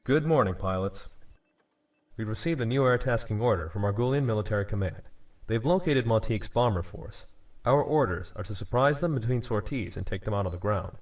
Good morning, pilots. We've received a new air tasking order from Argulian Military Command. They've located Montique's bomber force. Our orders are to surprise them between sorties and take them out of the ground.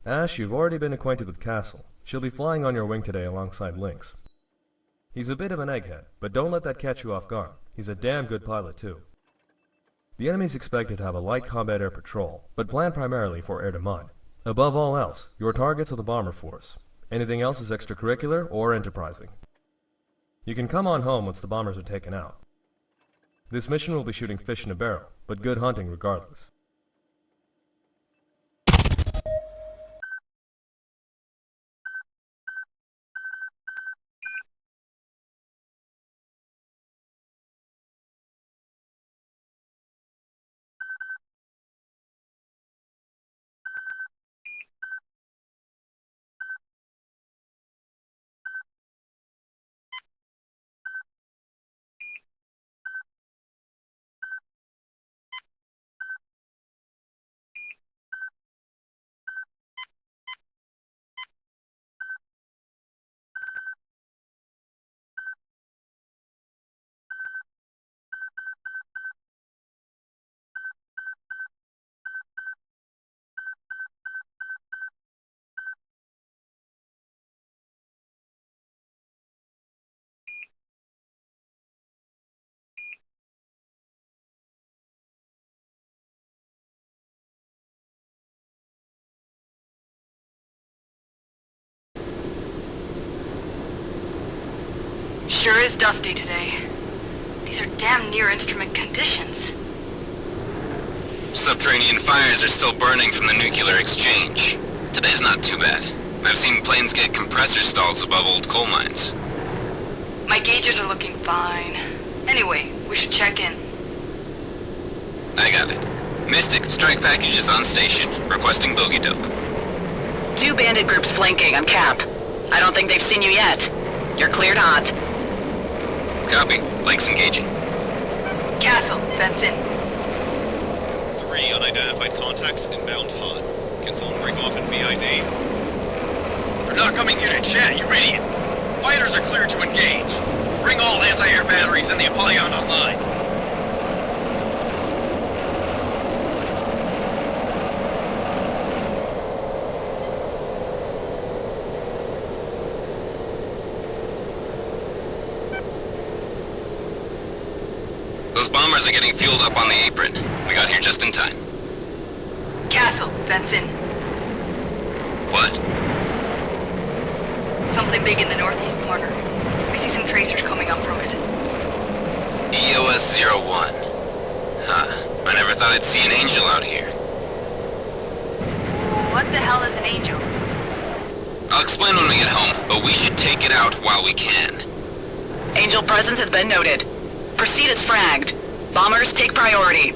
Ash, you've already been acquainted with Castle. She'll be flying on your wing today alongside Lynx. He's a bit of an egghead, but don't let that catch you off guard. He's a damn good pilot, too. The enemy's expected to have a light combat air patrol, but planned primarily for air-to-mud. Above all else, your targets are the bomber force. Anything else is extracurricular or enterprising. You can come on home once the bombers are taken out. This mission will be shooting fish in a barrel, but good hunting regardless. Sure is dusty today. These are damn near instrument conditions. Subterranean fires are still burning from the nuclear exchange. Today's not too bad. I've seen planes get compressor stalls above old coal mines. My gauges are looking fine. Anyway, we should check in. I got it. Mystic, strike package is on station, requesting bogey dope. 2 bandit groups flanking on Cap. I don't think they've seen you yet. You're cleared hot. Copy. Lakes engaging. Castle, fence in. 3 unidentified contacts inbound hot. Can someone break off in VID? They're not coming here to chat, you idiots! Fighters are clear to engage. Bring all anti-air batteries and the Apollyon online. Those bombers are getting fueled up on the apron. We got here just in time. Castle, fence in. What? Something big in the northeast corner. I see some tracers coming up from it. EOS 01. Huh. I never thought I'd see an angel out here. What the hell is an angel? I'll explain when we get home, but we should take it out while we can. Angel presence has been noted. Proceed as fragged. Bombers take priority.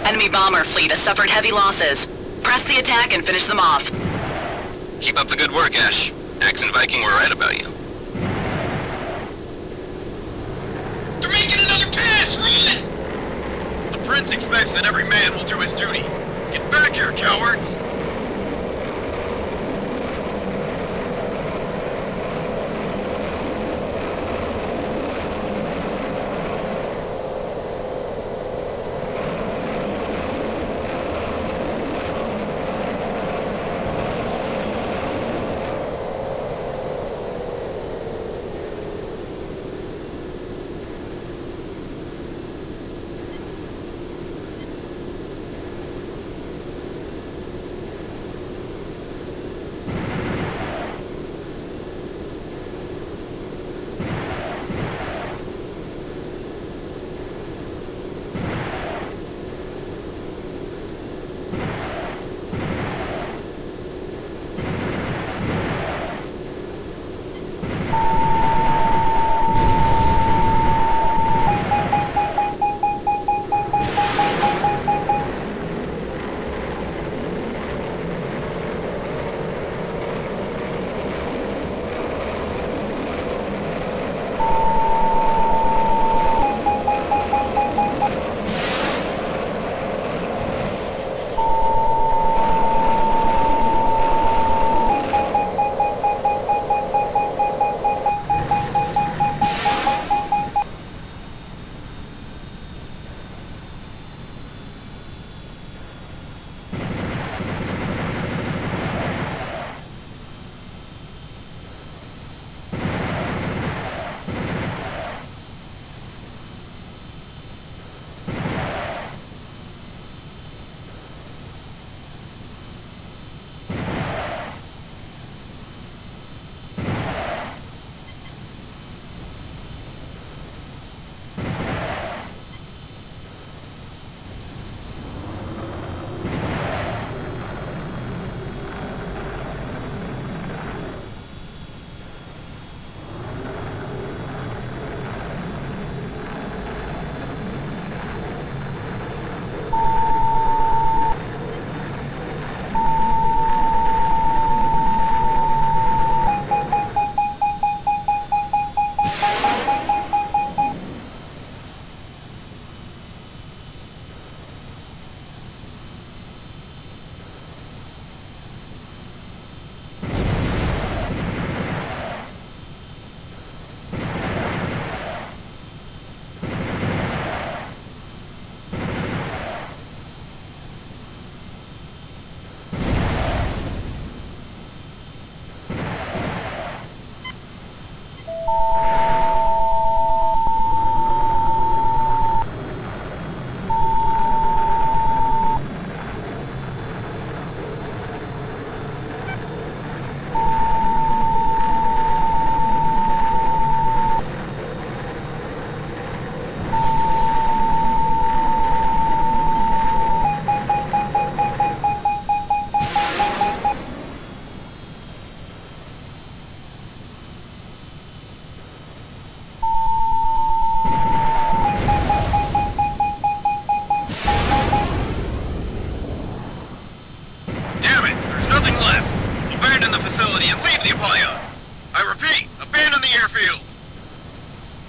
Enemy bomber fleet has suffered heavy losses. Press the attack and finish them off. Keep up the good work, Ash. Axe and Viking were right about you. They're making another pass! Run! The Prince expects that every man will do his duty. Get back here, cowards!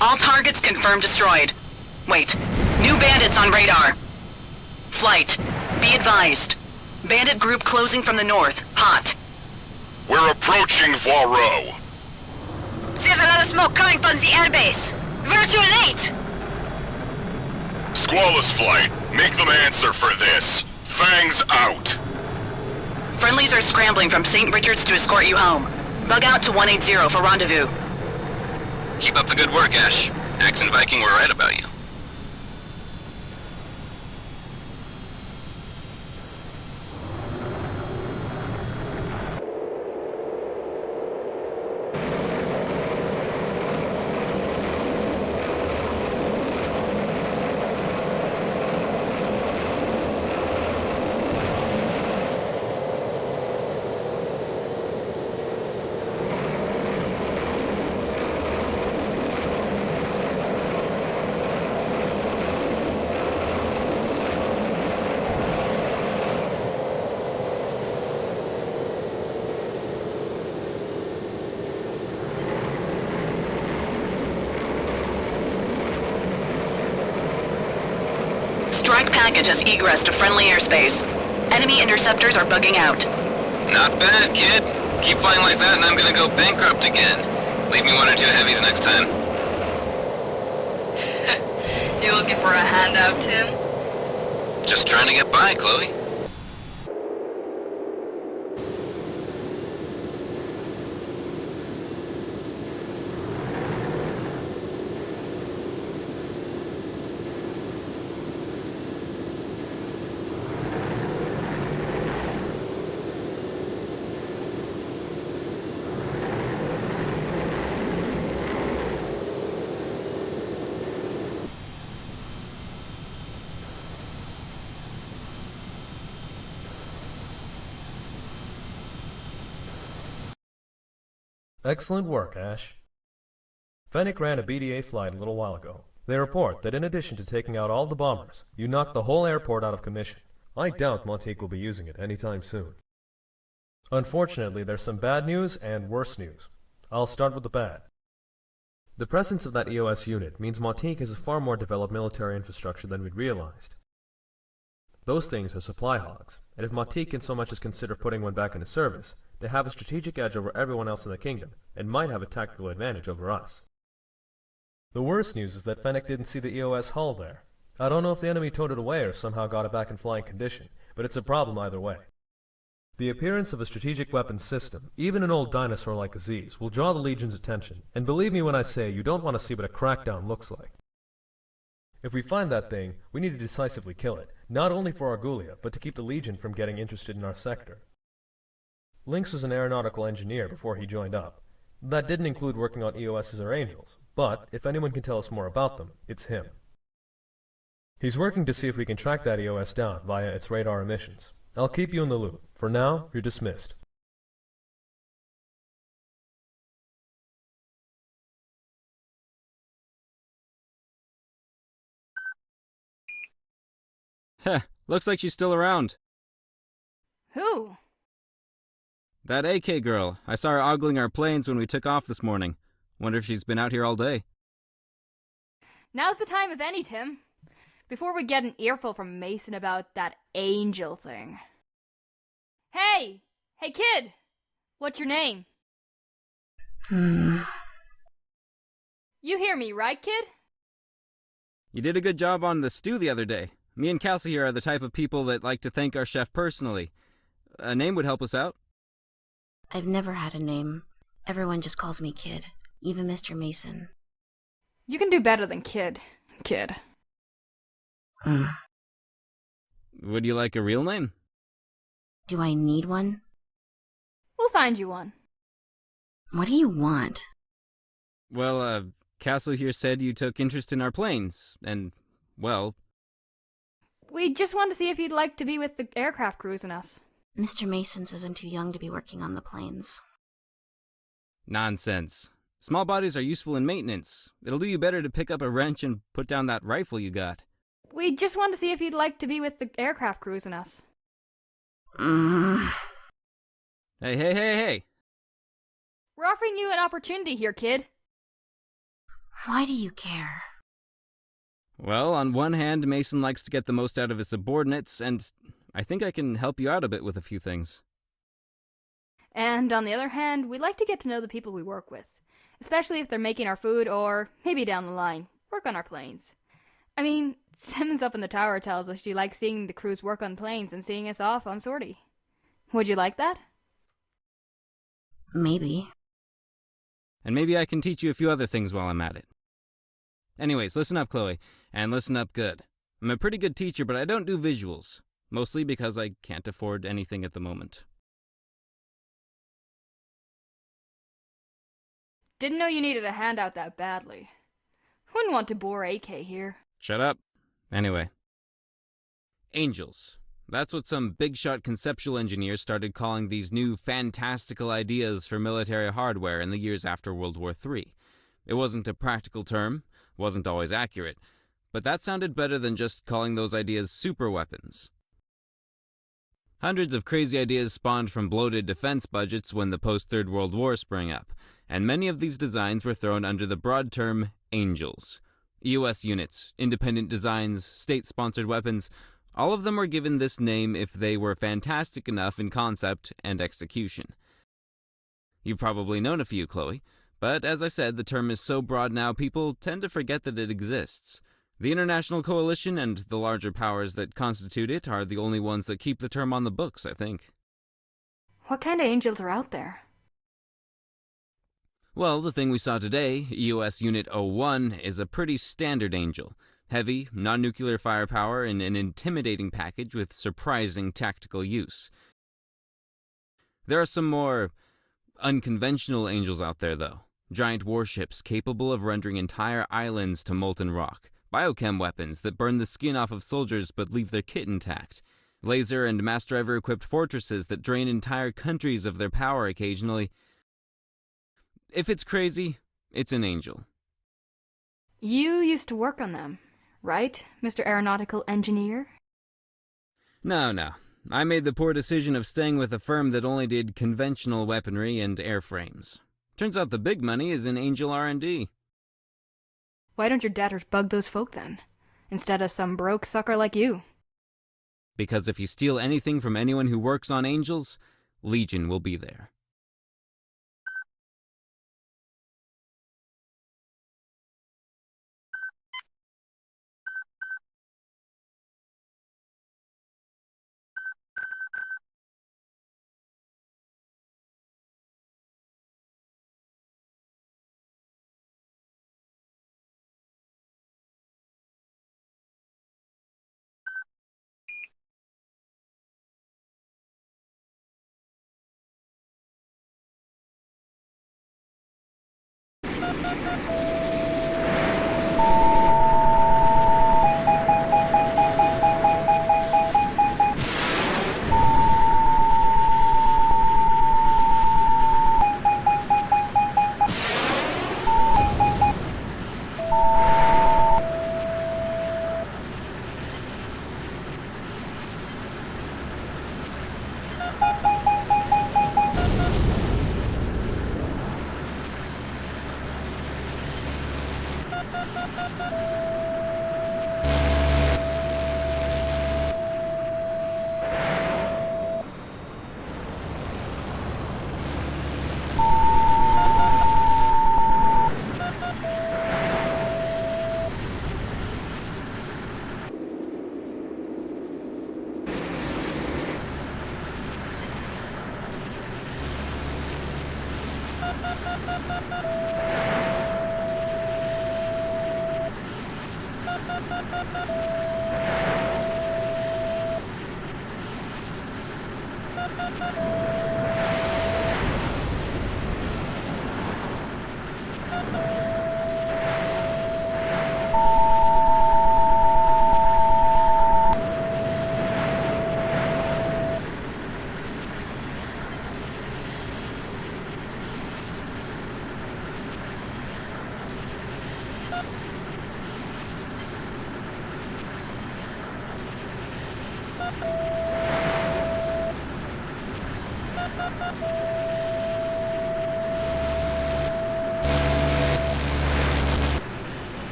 All targets confirmed destroyed. Wait. New bandits on radar. Flight. Be advised. Bandit group closing from the north. Hot. We're approaching Voireau. There's a lot of smoke coming from the airbase. We're too late! Squalus flight, make them answer for this. Fangs out. Friendlies are scrambling from St. Richards to escort you home. Bug out to 180 for rendezvous. Keep up the good work, Ash. Axe and Viking were right about you. package has egress to friendly airspace. Enemy interceptors are bugging out. Not bad, kid. Keep flying like that and I'm gonna go bankrupt again. Leave me one or two heavies next time. You looking for a handout, Tim? Just trying to get by, Chloe. Excellent work, Ash. Fennec ran a BDA flight a little while ago. They report that in addition to taking out all the bombers, you knocked the whole airport out of commission. I doubt Montique will be using it anytime soon. Unfortunately, there's some bad news and worse news. I'll start with the bad. The presence of that EOS unit means Montique has a far more developed military infrastructure than we'd realized. Those things are supply hogs, and if Montique can so much as consider putting one back into service, they have a strategic edge over everyone else in the kingdom, and might have a tactical advantage over us. The worst news is that Fennec didn't see the EOS hull there. I don't know if the enemy towed it away or somehow got it back in flying condition, but it's a problem either way. The appearance of a strategic weapons system, even an old dinosaur like Aziz, will draw the Legion's attention, and believe me when I say you don't want to see what a crackdown looks like. If we find that thing, we need to decisively kill it, not only for Argulia, but to keep the Legion from getting interested in our sector. Lynx was an aeronautical engineer before he joined up. That didn't include working on EOSs or Angels, but if anyone can tell us more about them, it's him. He's working to see if we can track that EOS down via its radar emissions. I'll keep you in the loop. For now, you're dismissed. Heh, looks like she's still around. Who? That AK girl. I saw her ogling our planes when we took off this morning. Wonder if she's been out here all day. Now's the time if any, Tim. Before we get an earful from Mason about that angel thing. Hey! Hey, kid! What's your name? You hear me, right, kid? You did a good job on the stew the other day. Me and Kelsey here are the type of people that like to thank our chef personally. A name would help us out. I've never had a name. Everyone just calls me Kid, even Mr. Mason. You can do better than kid. Would you like a real name? Do I need one? We'll find you one. What do you want? Well, Castle here said you took interest in our planes, and, well... We just wanted to see if you'd like to be with the aircraft crews and us. Mr. Mason says I'm too young to be working on the planes. Nonsense. Small bodies are useful in maintenance. It'll do you better to pick up a wrench and put down that rifle you got. We just wanted to see if you'd like to be with the aircraft crews and us. Hey. We're offering you an opportunity here, kid. Why do you care? Well, on one hand, Mason likes to get the most out of his subordinates, and I think I can help you out a bit with a few things. And on the other hand, we like to get to know the people we work with, especially if they're making our food or, maybe down the line, work on our planes. I mean, Simmons up in the tower tells us she likes seeing the crews work on planes and seeing us off on sortie. Would you like that? Maybe. And maybe I can teach you a few other things while I'm at it. Anyways, listen up, Chloe, and listen up good. I'm a pretty good teacher, but I don't do visuals, mostly because I can't afford anything at the moment. Didn't know you needed a handout that badly. Wouldn't want to bore AK here. Shut up. Anyway. Angels. That's what some big-shot conceptual engineers started calling these new fantastical ideas for military hardware in the years after World War III. It wasn't a practical term, wasn't always accurate, but that sounded better than just calling those ideas superweapons. Hundreds of crazy ideas spawned from bloated defense budgets when the post-Third World War sprang up, and many of these designs were thrown under the broad term Angels. EOS units, independent designs, state-sponsored weapons, All of them were given this name if they were fantastic enough in concept and execution. You've probably known a few, Chloe, but as I said, the term is so broad now people tend to forget that it exists. The International Coalition and the larger powers that constitute it are the only ones that keep the term on the books, I think. What kind of angels are out there? Well, the thing we saw today, EOS Unit 01, is a pretty standard angel. Heavy, non-nuclear firepower in an intimidating package with surprising tactical use. There are some more unconventional angels out there, though. Giant warships capable of rendering entire islands to molten rock. Biochem weapons that burn the skin off of soldiers but leave their kit intact. Laser and mass driver-equipped fortresses that drain entire countries of their power occasionally. If it's crazy, it's an angel. You used to work on them, right, Mr. Aeronautical Engineer? No. I made the poor decision of staying with a firm that only did conventional weaponry and airframes. Turns out the big money is in angel R&D. Why don't your debtors bug those folk then, instead of some broke sucker like you? Because if you steal anything from anyone who works on angels, Legion will be there.